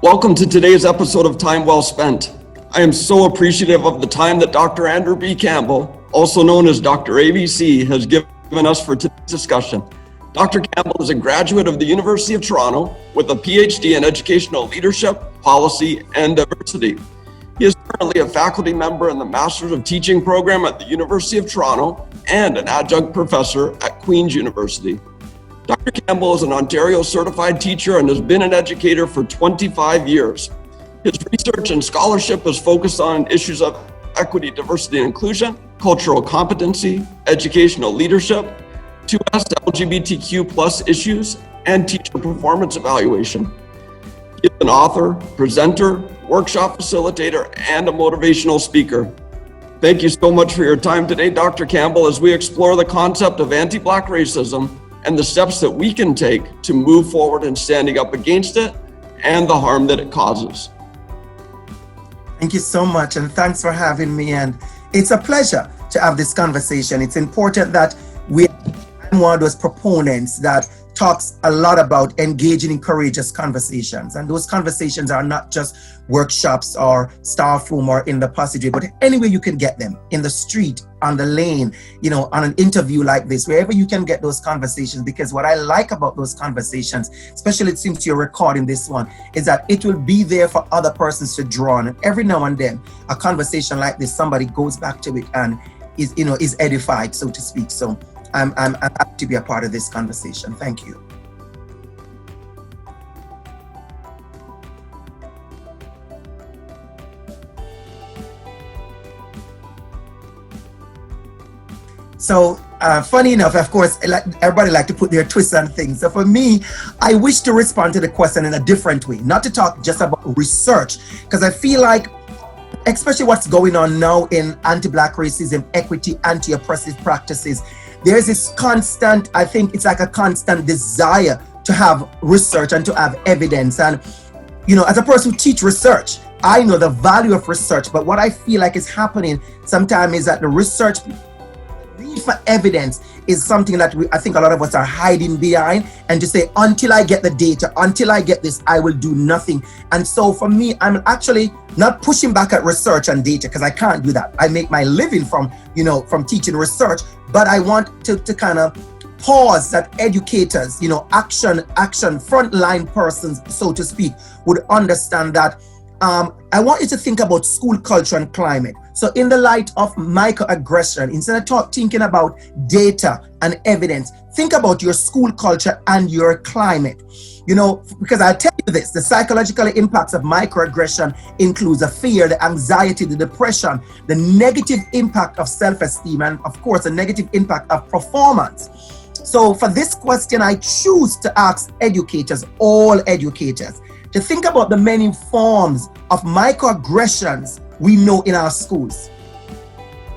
Welcome to today's episode of Time Well Spent. I am so appreciative of the time that Dr. Andrew B. Campbell, also known as Dr. ABC, has given us for today's discussion. Dr. Campbell is a graduate of the University of Toronto with a PhD in educational leadership, policy, and diversity. He is currently a faculty member in the Masters of Teaching program at the University of Toronto and an adjunct professor at Queen's University. Dr. Campbell is an Ontario certified teacher and has been an educator for 25 years. His research and scholarship is focused on issues of equity, diversity, and inclusion, cultural competency, educational leadership, 2S LGBTQ+ issues, and teacher performance evaluation. He is an author, presenter, workshop facilitator, and a motivational speaker. Thank you so much for your time today, Dr. Campbell, as we explore the concept of anti-Black racism and the steps that we can take to move forward in standing up against it and the harm that it causes. Thank you so much, and thanks for having me. And it's a pleasure to have this conversation. It's important that I'm one of those proponents that talks a lot about engaging in courageous conversations. And those conversations are not just workshops or staff room or in the passageway, but anywhere you can get them, in the street, on the lane, on an interview like this, wherever you can get those conversations. Because what I like about those conversations, especially since you're recording this one, is that it will be there for other persons to draw on. And every now and then, a conversation like this, somebody goes back to it and is edified, so to speak. So I'm happy to be a part of this conversation. Thank you. So funny enough, of course, everybody like to put their twists on things. So for me, I wish to respond to the question in a different way, not to talk just about research, because I feel like, especially what's going on now in anti-Black racism, equity, anti-oppressive practices, there's this constant, I think it's like a constant desire to have research and to have evidence. And, as a person who teaches research, I know the value of research, but what I feel like is happening sometimes is that the research need for evidence is something that I think a lot of us are hiding behind, and to say, until I get the data, until I get this, I will do nothing. And so for me, I'm actually not pushing back at research and data, because I can't do that. I make my living from teaching research, but I want to kind of pause that educators, action, frontline persons, so to speak, would understand that I want you to think about school culture and climate. So in the light of microaggression, instead of thinking about data and evidence, think about your school culture and your climate. Because I'll tell you this, the psychological impacts of microaggression includes the fear, the anxiety, the depression, the negative impact of self-esteem, and of course, the negative impact of performance. So for this question, I choose to ask educators, all educators, to think about the many forms of microaggressions we know in our schools.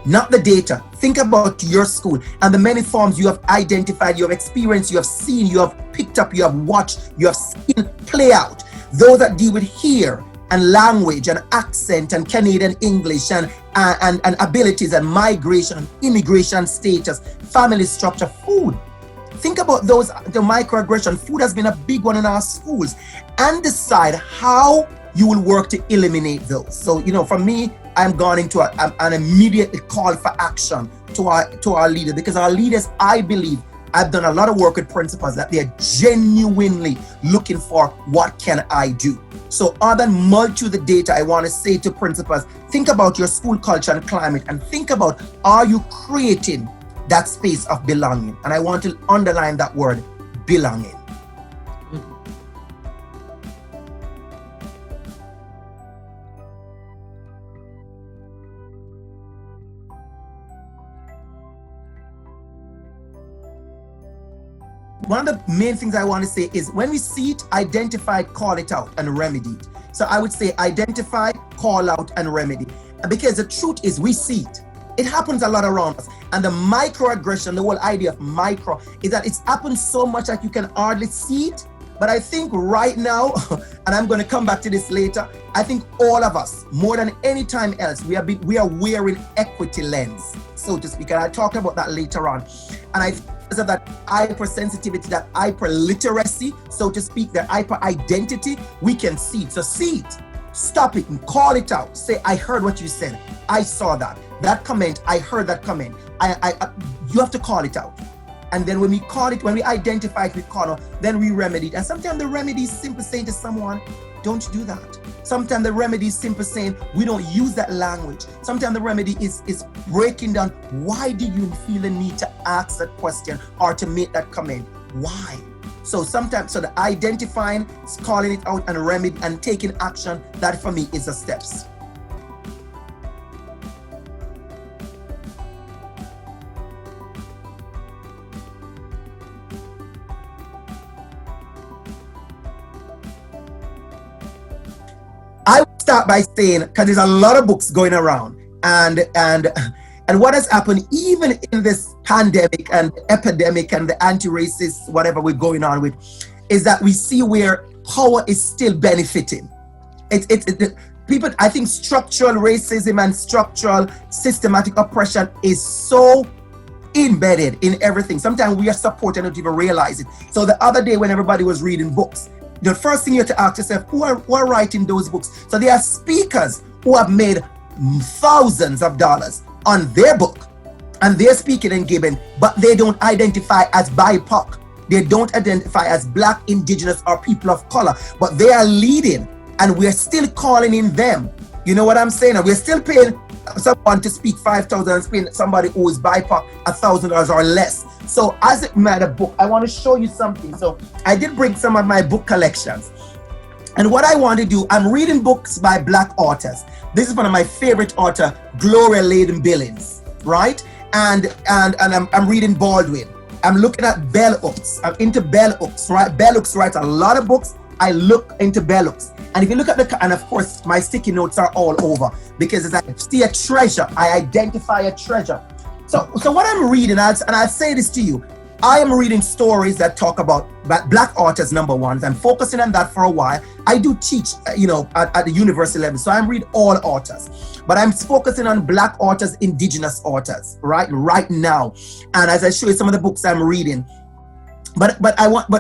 Not the data. Think about your school and the many forms you have identified, you have experienced, you have seen, you have picked up, you have watched, you have seen play out. Those that deal with hear and language and accent and Canadian English and abilities and migration, immigration status, family structure, food. Think about those, the microaggression. Food has been a big one in our schools, and decide how you will work to eliminate those. So, for me, I'm gone into an immediate call for action to our leaders, because our leaders, I believe, I've done a lot of work with principals that they're genuinely looking for, what can I do? So other than multitude the data, I want to say to principals, think about your school culture and climate, and think about, are you creating that space of belonging? And I want to underline that word, belonging. One of the main things I want to say is, when we see it, identify it, call it out, and remedy it. So I would say identify, call out, and remedy. Because the truth is, we see it. It happens a lot around us. And the microaggression, the whole idea of micro, is that it's happened so much that you can hardly see it. But I think right now, and I'm going to come back to this later, I think all of us, more than any time else, we are wearing equity lens, so to speak. And I'll talk about that later on. And I because of that hypersensitivity, that hyperliteracy, so to speak, that hyper identity, we can see it. So see it, stop it, and call it out. Say, I heard what you said. I saw that. That comment, I heard that comment. You have to call it out. And then when we call it, when we identify it with color, then we remedy it. And sometimes the remedy is simply saying to someone, don't do that. Sometimes the remedy is simply saying, we don't use that language. Sometimes the remedy is breaking down, why do you feel the need to ask that question or to make that comment? Why? So sometimes, so the identifying, calling it out and remedy and taking action, that for me is the steps. I would start by saying, because there's a lot of books going around, and what has happened even in this pandemic and epidemic and the anti-racist whatever we're going on with, is that we see where power is still benefiting. People, I think structural racism and structural systematic oppression is so embedded in everything. Sometimes we are supporting and don't even realize it. So the other day when everybody was reading books, the first thing you have to ask yourself, who are writing those books? So there are speakers who have made thousands of dollars on their book, and they're speaking and giving, but they don't identify as BIPOC. They don't identify as Black, Indigenous, or people of color, but they are leading, and we're still calling in them. You know what I'm saying? And we're still paying someone to speak $5,000 and paying somebody who is BIPOC $1,000 or less. So as it matter book, I want to show you something. So I did bring some of my book collections. And what I want to do, I'm reading books by Black authors. This is one of my favorite author, Gloria Layden Billings, right? And I'm reading Baldwin. I'm looking at Bell Hooks. I'm into Bell Hooks, right? Bell Hooks writes a lot of books. I look into Bell Hooks. And if you look at and of course, my sticky notes are all over, because as I see a treasure, I identify a treasure. So what I'm reading, and I'll say this to you, I am reading stories that talk about Black authors, number one. I'm focusing on that for a while. I do teach, at the university level, so I'm reading all authors. But I'm focusing on Black authors, Indigenous authors, right now. And as I show you some of the books I'm reading, but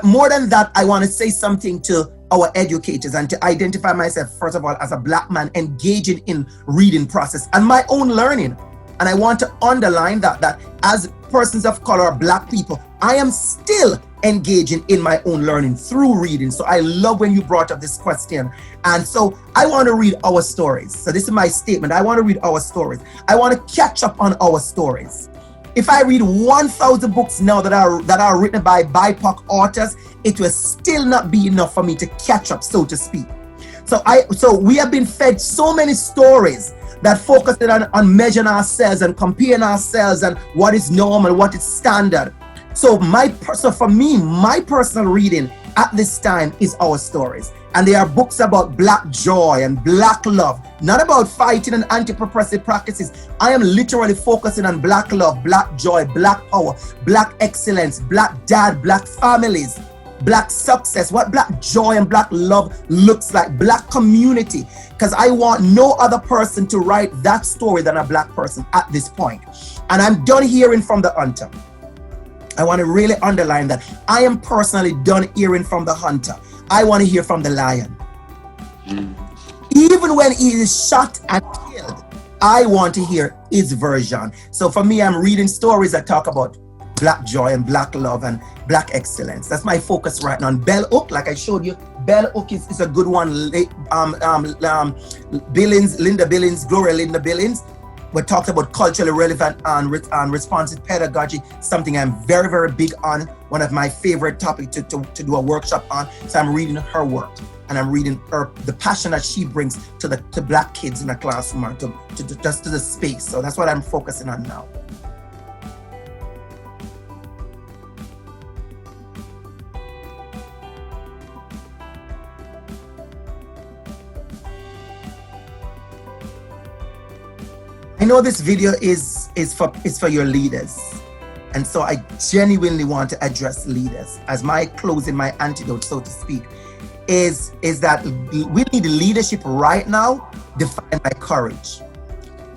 more than that, I want to say something to our educators and to identify myself, first of all, as a Black man engaging in reading process and my own learning. And I want to underline that as persons of color, Black people, I am still engaging in my own learning through reading. So I love when you brought up this question. And so I want to read our stories. So this is my statement. I want to read our stories. I want to catch up on our stories. If I read 1,000 books now that are written by BIPOC authors, it will still not be enough for me to catch up, so to speak. So we have been fed so many stories that focus on measuring ourselves and comparing ourselves and what is normal, what is standard. So for me, my personal reading at this time is our stories. And there are books about Black joy and Black love, not about fighting and anti-oppressive practices. I am literally focusing on Black love, Black joy, Black power, Black excellence, Black dad, Black families, Black success, what Black joy and Black love looks like, Black community, because I want no other person to write that story than a Black person at this point. And I'm done hearing from the hunter. I want to really underline that. I am personally done hearing from the hunter. I want to hear from the lion. Even when he is shot and killed, I want to hear his version. So for me, I'm reading stories that talk about Black joy and Black love and Black excellence. That's my focus right now. And Bell Hook, like I showed you, Bell Hook is a good one. Billings, Linda Billings, Gloria Linda Billings. We talked about culturally relevant and responsive pedagogy, something I'm very, very big on. One of my favorite topics to do a workshop on. So I'm reading her work, and I'm reading the passion that she brings to Black kids in the classroom or to the space. So that's what I'm focusing on now. I know this video is for your leaders, and so I genuinely want to address leaders as my closing, my antidote, so to speak, is that we need leadership right now defined by courage.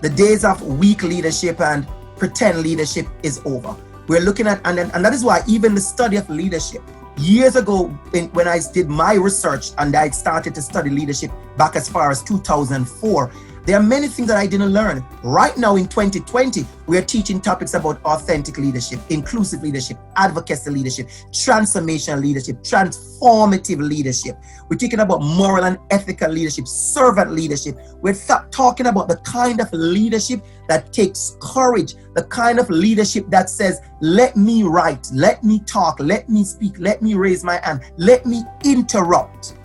The days of weak leadership and pretend leadership is over. We're looking at, and that is why even the study of leadership, years ago when I did my research and I started to study leadership back as far as 2004, there are many things that I didn't learn. Right now in 2020, we're teaching topics about authentic leadership, inclusive leadership, advocacy leadership, transformational leadership, transformative leadership. We're talking about moral and ethical leadership, servant leadership. We're talking about the kind of leadership that takes courage, the kind of leadership that says, let me write, let me talk, let me speak, let me raise my hand, let me interrupt.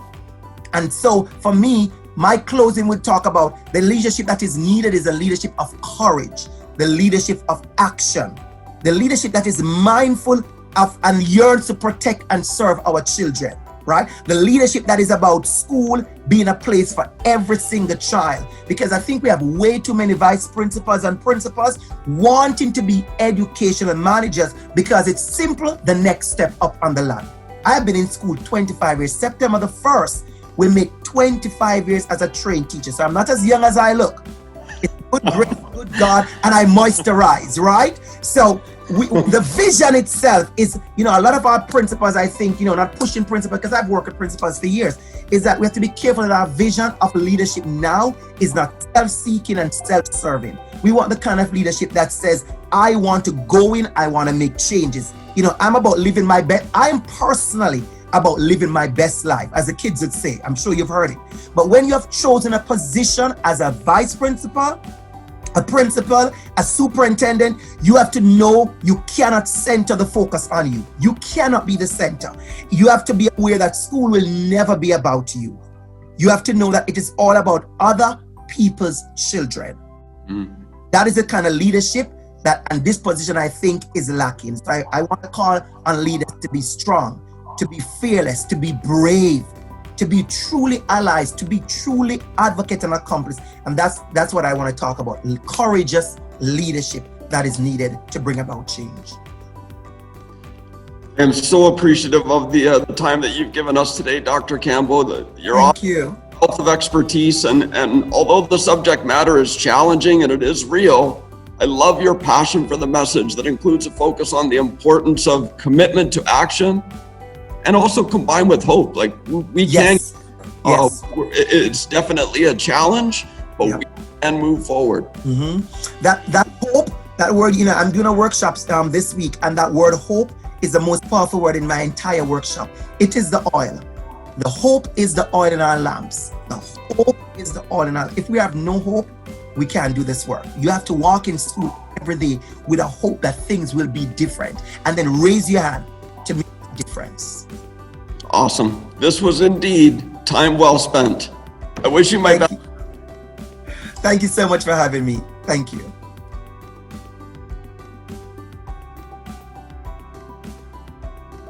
And so for me, my closing would talk about the leadership that is needed is a leadership of courage, the leadership of action, the leadership that is mindful of and yearns to protect and serve our children, right? The leadership that is about school being a place for every single child. Because I think we have way too many vice principals and principals wanting to be educational managers because it's simple, the next step up on the ladder. I've been in school 25 years. September the 1st, we make 25 years as a trained teacher. So I'm not as young as I look. It's good grace, good God, and I moisturize, right? So the vision itself is, a lot of our principals, I think, not pushing principals, because I've worked with principals for years, is that we have to be careful that our vision of leadership now is not self-seeking and self-serving. We want the kind of leadership that says, I want to go in, I want to make changes. I'm about living my best. I am personally about living my best life, as the kids would say. I'm sure you've heard it. But when you have chosen a position as a vice principal, a principal, a superintendent, you have to know you cannot center the focus on you. You cannot be the center. You have to be aware that school will never be about you. You have to know that it is all about other people's children. That is the kind of leadership that, and this position I think is lacking. So I want to call on leaders to be strong, to be fearless, to be brave, to be truly allies, to be truly advocate and accomplice. And that's what I want to talk about. Courageous leadership that is needed to bring about change. I'm so appreciative of the time that you've given us today, Dr. Campbell. Thank you. Wealth of expertise, and although the subject matter is challenging and it is real, I love your passion for the message that includes a focus on the importance of commitment to action, and also combined with hope. Like we can, it's definitely a challenge, but we can move forward. That hope, that word, I'm doing a workshop this week, and that word hope is the most powerful word in my entire workshop. It is the oil. The hope is the oil in our lamps. The hope is the oil in our. If we have no hope, we can't do this work. You have to walk in school every day with a hope that things will be different, and then raise your hand to make a difference. Awesome. This was indeed time well spent. I wish you my best. Thank you so much for having me. Thank you.